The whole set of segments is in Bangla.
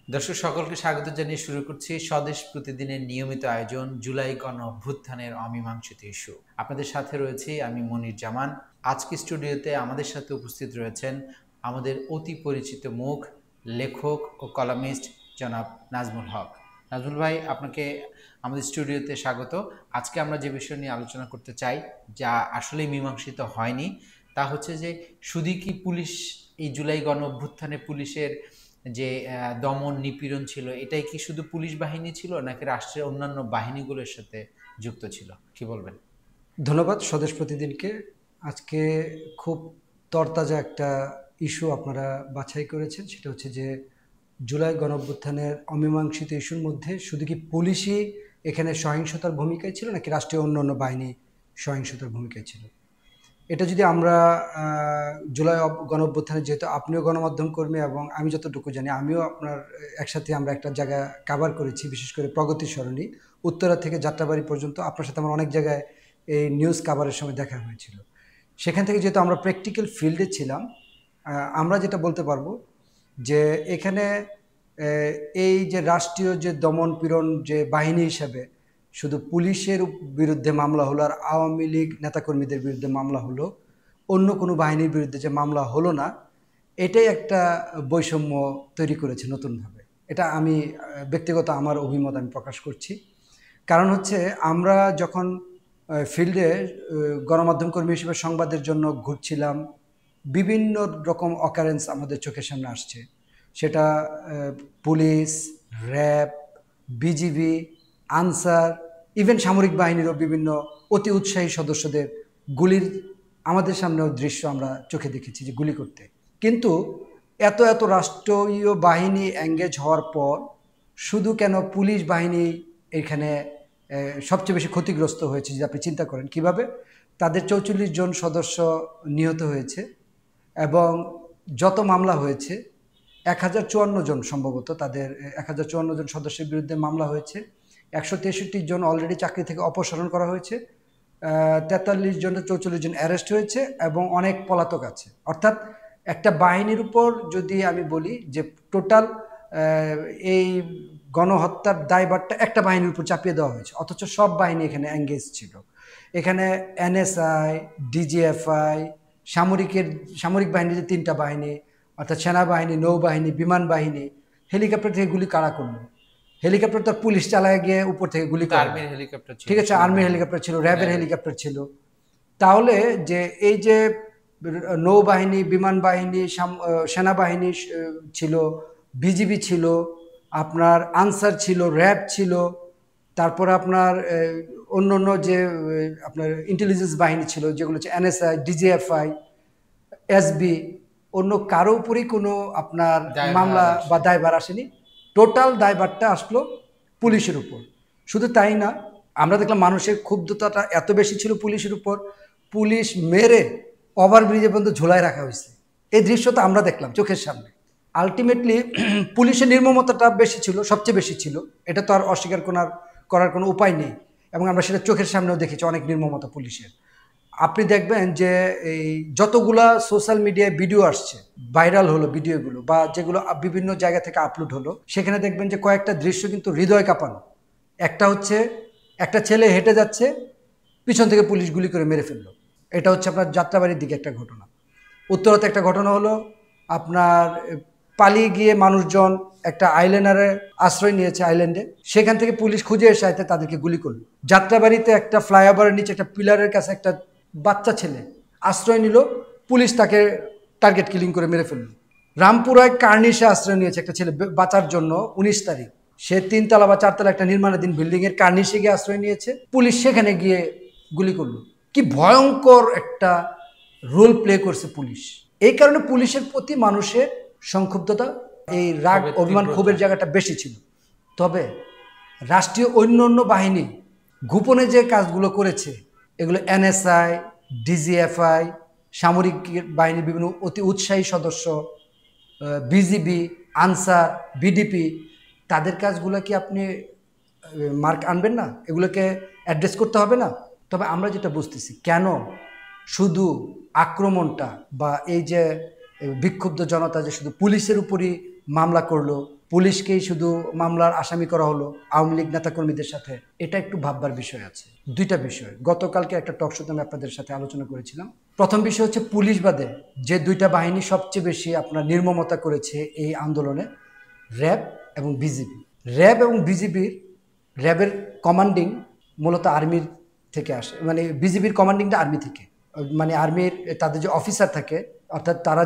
দর্শক সকলকে স্বাগত জানিয়ে শুরু করছি স্বদেশ প্রতিদিনের নিয়মিত আয়োজন জুলাই গণ অভ্যুত্থানের অমীমাংসিত ইস্যু। আপনাদের সাথে রয়েছি আমি মনির জামান। আজকে স্টুডিওতে আমাদের সাথে উপস্থিত রয়েছেন আমাদের অতি পরিচিত মুখ, লেখক ও কলামিস্ট জনাব নাজমুল হক। নাজমুল ভাই, আপনাকে আমাদের স্টুডিওতে স্বাগত। আজকে আমরা যে বিষয় নিয়ে আলোচনা করতে চাই, যা আসলেই মীমাংসিত হয়নি, তা হচ্ছে যে শুধু কি পুলিশ এই জুলাই গণ অভ্যুত্থানে পুলিশের যে দমন নিপীড়ন ছিল, এটাই কি শুধু পুলিশ বাহিনী ছিল নাকি রাষ্ট্রের অন্যান্য বাহিনীগুলোর সাথে যুক্ত ছিল? কি বলবেন? ধন্যবাদ স্বদেশ প্রতিদিনকে। আজকে খুব তরতাজা একটা ইস্যু আপনারা বাছাই করেছেন, সেটা হচ্ছে যে জুলাই গণঅভ্যুত্থানের অমীমাংসিত ইস্যুর মধ্যে শুধু কি পুলিশই এখানে সহিংসতার ভূমিকায় ছিল নাকি রাষ্ট্রীয় অন্যান্য বাহিনী সহিংসতার ভূমিকায় ছিল। এটা যদি আমরা জুলাই গণঅভ্যুত্থানে, যেহেতু আপনিও গণমাধ্যম কর্মী এবং আমি যতটুকু জানি আমিও আপনার একসাথে আমরা একটা জায়গা কাভার করেছি, বিশেষ করে প্রগতি সরণি উত্তরা থেকে যাত্রাবাড়ি পর্যন্ত আপনার সাথে আমার অনেক জায়গায় এই নিউজ কাভারের সময় দেখা হয়েছিল। সেখান থেকে যেহেতু আমরা প্র্যাকটিক্যাল ফিল্ডে ছিলাম, আমরা যেটা বলতে পারবো যে এখানে এই যে রাষ্ট্রীয় যে দমন পীড়ন যে বাহিনী হিসাবে শুধু পুলিশের বিরুদ্ধে মামলা হলো আর আওয়ামী লীগ নেতাকর্মীদের বিরুদ্ধে মামলা হলো, অন্য কোনো বাহিনীর বিরুদ্ধে যে মামলা হলো না, এটাই একটা বৈষম্য তৈরি করেছে নতুনভাবে। এটা আমি ব্যক্তিগত আমার অভিমত আমি প্রকাশ করছি। কারণ হচ্ছে আমরা যখন ফিল্ডে গণমাধ্যম কর্মী হিসেবে সংবাদের জন্য ঘুরছিলাম, বিভিন্ন রকম অকারেন্স আমাদের চোখের সামনে আসছে। সেটা police, RAB, BGB, answer, even সামরিক বাহিনীরও বিভিন্ন অতি উৎসাহী সদস্যদের গুলির আমাদের সামনেও দৃশ্য আমরা চোখে দেখেছি যে গুলি করতে। কিন্তু এত এত রাষ্ট্রীয় বাহিনী এঙ্গেজ হওয়ার পর শুধু কেন পুলিশ বাহিনী এখানে সবচেয়ে বেশি ক্ষতিগ্রস্ত হয়েছে? যদি আপনি চিন্তা করেন কীভাবে তাদের 44 জন সদস্য নিহত হয়েছে এবং যত মামলা হয়েছে 1054 জন, সম্ভবত তাদের 1054 জন সদস্যের বিরুদ্ধে মামলা হয়েছে। 163 জন অলরেডি চাকরি থেকে অপসারণ করা হয়েছে, 43 জন 44 জন অ্যারেস্ট হয়েছে এবং অনেক পলাতক আছে। অর্থাৎ একটা বাহিনীর উপর যদি আমি বলি যে টোটাল এই গণহত্যার দায়ভারটা একটা বাহিনীর উপর চাপিয়ে দেওয়া হয়েছে, অথচ সব বাহিনী এখানে এঙ্গেজ ছিল। এখানে এনএসআই, ডিজিএফআই, সামরিক বাহিনীর যে 3টা বাহিনী, অর্থাৎ সেনাবাহিনী, নৌবাহিনী, বিমান বাহিনী, হেলিকপ্টার থেকে গুলি কারা করলো? হেলিকপ্টার তো পুলিশ চালায় গিয়ে উপর থেকে গুলি করে, আর্মির হেলিকপ্টার ছিল, ঠিক আছে, আর্মির হেলিকপ্টার ছিল, র্যাবের হেলিকপ্টার ছিল। তাহলে যে এই যে নৌবাহিনী, বিমান বাহিনী, সেনাবাহিনী ছিল, বিজিবি ছিল, আপনার আনসার ছিল, র্যাব ছিল, তারপর আপনার অন্য অন্য যে আপনার ইন্টেলিজেন্স বাহিনী ছিল, যেগুলো হচ্ছে এনএসআই, ডিজিএফআই, এসবি, অন্য কারো উপরই কোনো আপনার মামলা বা দায়ভার আসেনি। টোটাল দায়ভারটা আসলো পুলিশের উপর। শুধু তাই না, আমরা দেখলাম মানুষের ক্ষুব্ধতাটা এত বেশি ছিল পুলিশের উপর, পুলিশ মেরে ওভারব্রিজে পর্যন্ত ঝোলায় রাখা হয়েছে। এই দৃশ্যটা আমরা দেখলাম চোখের সামনে। আলটিমেটলি পুলিশের নির্মমতাটা বেশি ছিল, সবচেয়ে বেশি ছিল, এটা তো আর অস্বীকার করার কোনো উপায় নেই। এবং আমরা সেটা চোখের সামনেও দেখেছি, অনেক নির্মমতা পুলিশের। আপনি দেখবেন যে এই যতগুলা সোশ্যাল মিডিয়ায় ভিডিও আসছে, ভাইরাল হলো ভিডিওগুলো বা যেগুলো বিভিন্ন জায়গা থেকে আপলোড হলো, সেখানে দেখবেন যে কয়েকটা দৃশ্য কিন্তু হৃদয় কাঁপানো। একটা হচ্ছে একটা ছেলে হেঁটে যাচ্ছে, পিছন থেকে পুলিশ গুলি করে মেরে ফেললো। এটা হচ্ছে আপনার যাত্রাবাড়ির দিকে একটা ঘটনা। উত্তরাতে একটা ঘটনা হলো, আপনার পালিয়ে গিয়ে মানুষজন একটা আইল্যান্ডারে আশ্রয় নিয়েছে, আইল্যান্ডে, সেখান থেকে পুলিশ খুঁজে এসে তাদেরকে গুলি করলো। যাত্রাবাড়িতে একটা ফ্লাইওভারের নিচে একটা পিলারের কাছে একটা বাচ্চা ছেলে আশ্রয় নিল, পুলিশ তাকে টার্গেট কিলিং করে মেরে ফেলল। রামপুরায় কার্নিশে আশ্রয় নিয়েছে একটা ছেলে বাঁচার জন্য, 19 তারিখ সে 3 তলা বা 4 তলা একটা নির্মাণাধীন বিল্ডিংয়ের কার্নিশে গিয়ে আশ্রয় নিয়েছে, পুলিশ সেখানে গিয়ে গুলি করলো। কি ভয়ঙ্কর একটা রোল প্লে করছে পুলিশ। এই কারণে পুলিশের প্রতি মানুষের সংক্ষুব্ধতা, এই রাগ, অভিমান, ক্ষোভের জায়গাটা বেশি ছিল। তবে রাষ্ট্রীয় অন্য বাহিনী গোপনে যে কাজগুলো করেছে, এগুলো এনএসআই, ডিজিএফআই, সামরিক বাহিনীর বিভিন্ন অতি উৎসাহী সদস্য, বিজিবি, আনসার, বিডিপি, তাদের কাজগুলো কি আপনি মার্ক আনবেন না? এগুলোকে অ্যাড্রেস করতে হবে না? তবে আমরা যেটা বুঝতেছি, কেন শুধু আক্রমণটা বা এই যে বিক্ষুব্ধ জনতা যে শুধু পুলিশের উপরই মামলা করলো, পুলিশকেই শুধু মামলার আসামি করা হলো আওয়ামী লীগ নেতাকর্মীদের সাথে, এটা একটু ভাববার বিষয় আছে। দুইটা বিষয় গতকালকে একটা টক শোতে আমি আপনাদের সাথে আলোচনা করেছিলাম। প্রথম বিষয় হচ্ছে পুলিশ বাদে যে দুইটা বাহিনী সবচেয়ে বেশি আপনার নির্মমতা করেছে এই আন্দোলনে, র্যাব এবং বিজিবি। র্যাব এবং র্যাবের কমান্ডিং মূলত আর্মির থেকে আসে, মানে বিজিবির কমান্ডিংটা আর্মি থেকে, মানে আর্মির তাদের যে অফিসার থাকে, অর্থাৎ তারা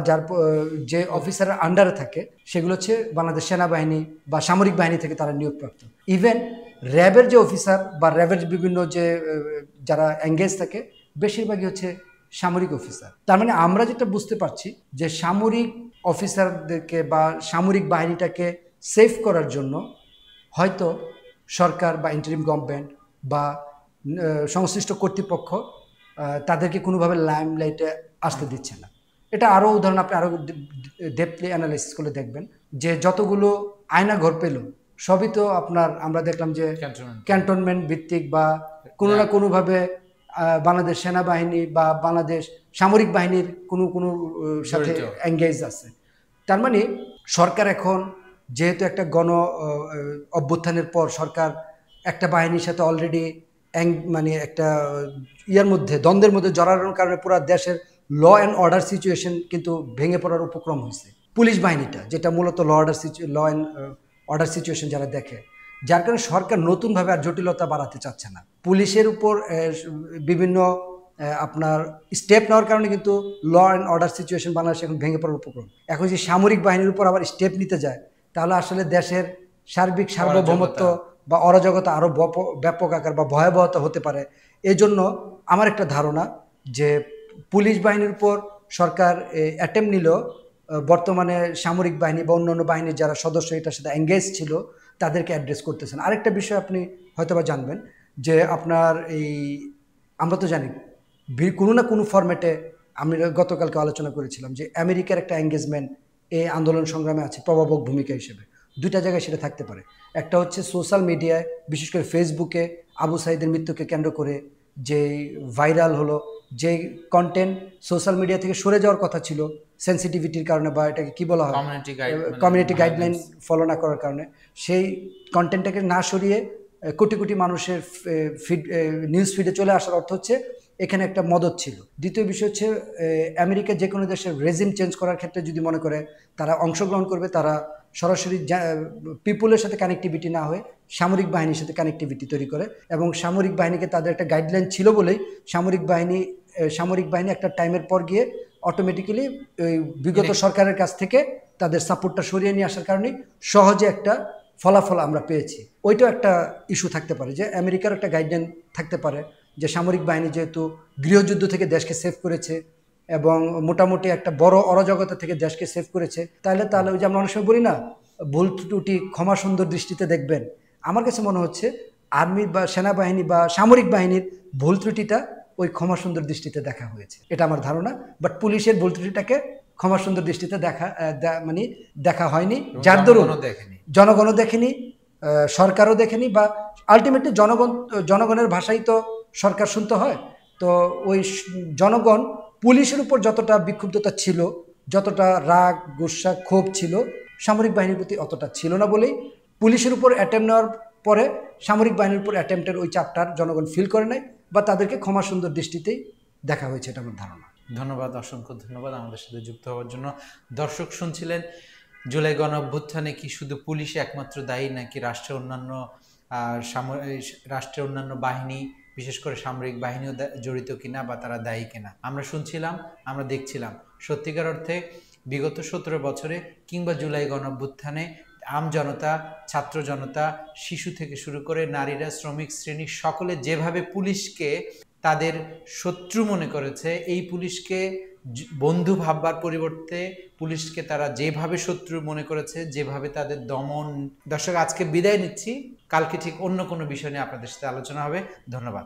যে অফিসারের আন্ডারে থাকে সেগুলো হচ্ছে বাংলাদেশ সেনাবাহিনী বা সামরিক বাহিনী থেকে তারা নিয়োগপ্রাপ্ত। ইভেন র্যাবের যে অফিসার বা র্যাবের বিভিন্ন যে যারা এঙ্গেজ থাকে বেশিরভাগই হচ্ছে সামরিক অফিসার। তার মানে আমরা যেটা বুঝতে পারছি যে সামরিক অফিসারদেরকে বা সামরিক বাহিনীটাকে সেভ করার জন্য হয়তো সরকার বা ইন্টারিম গভর্নমেন্ট বা সংশ্লিষ্ট কর্তৃপক্ষ তাদেরকে কোনোভাবে লাইমলাইটে আসতে দিচ্ছে না। এটা আরও উদাহরণ আপনি আরও ডেপলি অ্যানালাইসিস করে দেখবেন যে যতগুলো আয়না ঘর পেল সবই তো আপনার আমরা দেখলাম যে ক্যান্টনমেন্ট ভিত্তিক বা কোনো না কোনোভাবে বাংলাদেশ সেনাবাহিনী বা বাংলাদেশ সামরিক বাহিনীর কোনো সাথে এঙ্গেজ আছে। তার মানে সরকার এখন যেহেতু একটা গণ অভ্যুত্থানের পর সরকার একটা বাহিনীর সাথে অলরেডি মানে একটা দ্বন্দ্বের মধ্যে জড়ানোর কারণে পুরো দেশের ল অ্যান্ড অর্ডার সিচুয়েশন কিন্তু ভেঙে পড়ার উপক্রম হয়েছে। পুলিশ বাহিনীটা যেটা মূলত ল অ্যান্ড অর্ডার সিচুয়েশন যারা দেখে, যার কারণে সরকার নতুনভাবে আর জটিলতা বাড়াতে চাচ্ছে না। পুলিশের উপর বিভিন্ন আপনার স্টেপ নেওয়ার কারণে কিন্তু ল অ্যান্ড অর্ডার সিচুয়েশন বাংলাদেশে এখন ভেঙে পড়ার উপক্রম। এখন যে সামরিক বাহিনীর উপর আবার স্টেপ নিতে যায় তাহলে আসলে দেশের সার্বিক সার্বভৌমত্ব বা অরাজকতা আরও ব্যাপক আকার বা ভয়াবহতা হতে পারে। এজন্য আমার একটা ধারণা যে পুলিশ বাহিনীর উপর সরকার অ্যাটেম্প নিল বর্তমানে সামরিক বাহিনী বা অন্যান্য বাহিনীর যারা সদস্য এটার সাথে এঙ্গেজ ছিল তাদেরকে অ্যাড্রেস করতেছেন। আরেকটা বিষয় আপনি হয়তোবা জানবেন যে আপনার আমরা তো জানি কোনো না কোনো ফরম্যাটে, আমি গতকালকে আলোচনা করেছিলাম যে আমেরিকার একটা এঙ্গেজমেন্ট এই আন্দোলন সংগ্রামে আছে প্রভাবক ভূমিকা হিসেবে। দুইটা জায়গায় সেটা থাকতে পারে। একটা হচ্ছে সোশ্যাল মিডিয়ায়, বিশেষ করে ফেসবুকে আবু সাঈদের মৃত্যুকে কেন্দ্র করে যে ভাইরাল হলো, যে কন্টেন্ট সোশ্যাল মিডিয়া থেকে সরে যাওয়ার কথা ছিল সেন্সিটিভিটির কারণে বা এটাকে কি বলা হয় কমিউনিটি গাইডলাইন ফলো না করার কারণে, সেই কন্টেন্টটাকে না সরিয়ে কোটি কোটি মানুষের নিউজ ফিডে চলে আসার অর্থ হচ্ছে এখানে একটা মদত ছিল। দ্বিতীয় বিষয় হচ্ছে আমেরিকা যে কোনো দেশের রেজিম চেঞ্জ করার ক্ষেত্রে যদি মনে করে তারা অংশগ্রহণ করবে, তারা সরাসরি পিপুলের সাথে কানেক্টিভিটি না হয়ে সামরিক বাহিনীর সাথে কানেক্টিভিটি তৈরি করে, এবং সামরিক বাহিনীকে তাদের একটা গাইডলাইন ছিল বলেই সামরিক বাহিনী একটা টাইমের পর গিয়ে অটোমেটিক্যালি ওই বিগত সরকারের কাছ থেকে তাদের সাপোর্টটা সরিয়ে নিয়ে আসার কারণে সহজে একটা ফলাফল আমরা পেয়েছি। ওইটাও একটা ইস্যু থাকতে পারে যে আমেরিকার একটা গাইডলাইন থাকতে পারে যে সামরিক বাহিনী যেহেতু গৃহযুদ্ধ থেকে দেশকে সেভ করেছে এবং মোটামুটি একটা বড় অরাজকতা থেকে দেশকে সেভ করেছে, তাহলে ওই যে আমরা অনেক সময় বলি না ভুল ত্রুটি ক্ষমা সুন্দর দৃষ্টিতে দেখবেন, আমার কাছে মনে হচ্ছে আর্মি বা সেনাবাহিনী বা সামরিক বাহিনীর ভুল ত্রুটিটা ওই ক্ষমা সুন্দর দৃষ্টিতে দেখা হয়েছে, এটা আমার ধারণা। বাট পুলিশের ভুল ত্রুটিটাকে ক্ষমা সুন্দর দৃষ্টিতে দেখা হয়নি, যার দরুন জনগণও দেখেনি, সরকারও দেখেনি, বা আলটিমেটলি জনগণের ভাষাই তো সরকার শুনতে হয়। তো ওই জনগণ পুলিশের উপর যতটা বিক্ষুব্ধতা ছিল, যতটা রাগ গুসা ক্ষোভ ছিল, সামরিক বাহিনীর প্রতি অতটা ছিল না বলেই পুলিশের উপর অ্যাটেম্প নেওয়ার পরে সামরিক বাহিনীর উপর অ্যাটেম্পটের ওই চাপটার জনগণ ফিল করে নাই বা তাদেরকে ক্ষমা সুন্দর দৃষ্টিতেই দেখা হয়েছে, এটা আমার ধারণা। ধন্যবাদ, অসংখ্য ধন্যবাদ আমাদের সাথে যুক্ত হওয়ার জন্য। দর্শক শুনছিলেন জুলাই গণ অভ্যুত্থানে কি শুধু পুলিশ একমাত্র দায়ী নাকি রাষ্ট্রের অন্যান্য বাহিনী, বিশেষ করে সামরিক বাহিনীও জড়িত কিনা বা তারা দায়ী কিনা আমরা শুনছিলাম, আমরা দেখছিলাম। সত্যিকার অর্থে বিগত 17 বছরে কিংবা জুলাই গণ অভ্যুত্থানে আম জনতা, ছাত্র জনতা, শিশু থেকে শুরু করে নারীরা, শ্রমিক শ্রেণী সকলে যেভাবে পুলিশকে তাদের শত্রু মনে করেছে, এই পুলিশকে বন্ধু ভাববার পরিবর্তে পুলিশকে তারা যেভাবে শত্রু মনে করেছে, যেভাবে তাদের দমন। দর্শক, আজকে বিদায় নিচ্ছি, কালকে ঠিক অন্য কোনো বিষয় নিয়ে আপনাদের সাথে আলোচনা হবে। ধন্যবাদ।